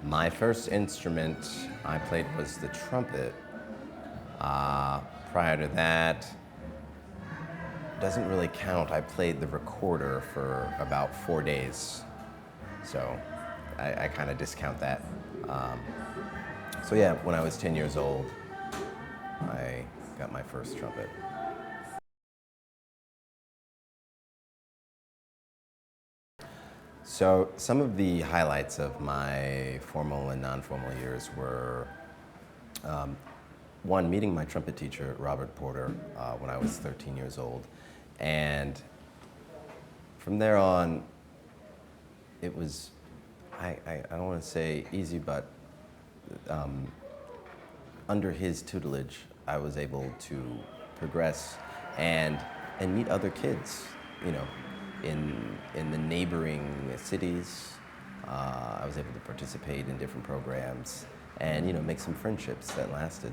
My first instrument I played was the trumpet. Prior to that, doesn't really count. I played the recorder for about 4 days, so I kind of discount that. So yeah, when I was 10 years old, I got my first trumpet. So some of the highlights of my formal and non-formal years were one, meeting my trumpet teacher, Robert Porter, when I was 13 years old. And from there on, it was, I don't want to say easy, but under his tutelage, I was able to progress and meet other kids, you know, in the neighboring cities. I was able to participate in different programs and, you know, make some friendships that lasted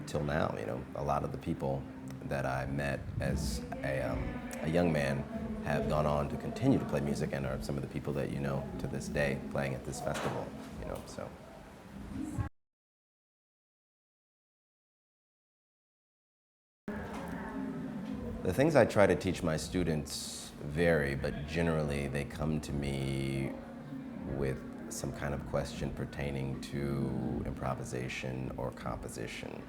till now. You know, a lot of the people that I met as a young man have gone on to continue to play music and are some of the people that you know to this day playing at this festival, you know, so. The things I try to teach my students vary, but generally they come to me with some kind of question pertaining to improvisation or composition.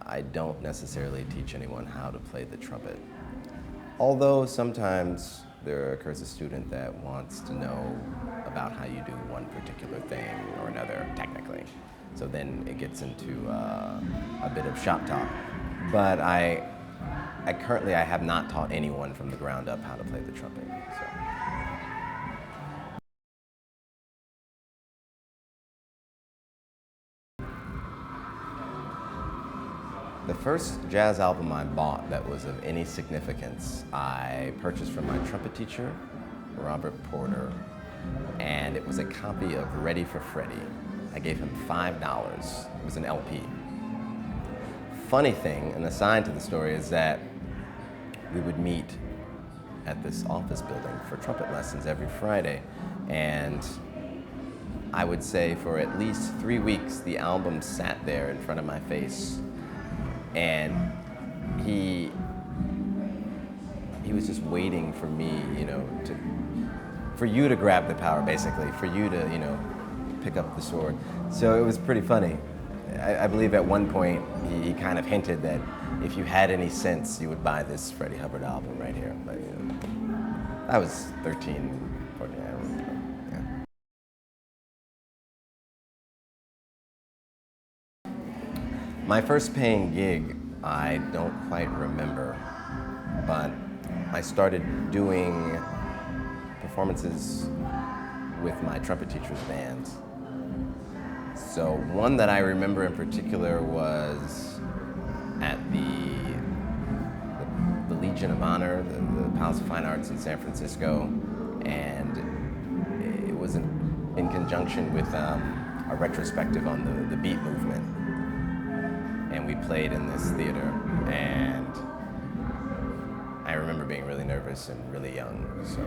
I don't necessarily teach anyone how to play the trumpet, although sometimes there occurs a student that wants to know about how you do one particular thing or another technically. So then it gets into a bit of shop talk. But I currently have not taught anyone from the ground up how to play the trumpet. So. The first jazz album I bought that was of any significance, I purchased from my trumpet teacher, Robert Porter, and it was a copy of Ready for Freddie. I gave him $5. It was an LP. Funny thing, an aside to the story, is that we would meet at this office building for trumpet lessons every Friday, and I would say for at least 3 weeks the album sat there in front of my face, and he was just waiting for me, you know, for you to grab the power, basically, for you to, you know, pick up the sword. So it was pretty funny. I believe at one point he kind of hinted that if you had any sense, you would buy this Freddie Hubbard album right here. But you know, I was 13, 14, I don't remember. Yeah. My first paying gig, I don't quite remember, but I started doing performances with my trumpet teacher's band. So one that I remember in particular was at the Legion of Honor, the Palace of Fine Arts in San Francisco, and it was in conjunction with a retrospective on the beat movement. And we played in this theater, and I remember being really nervous and really young, so.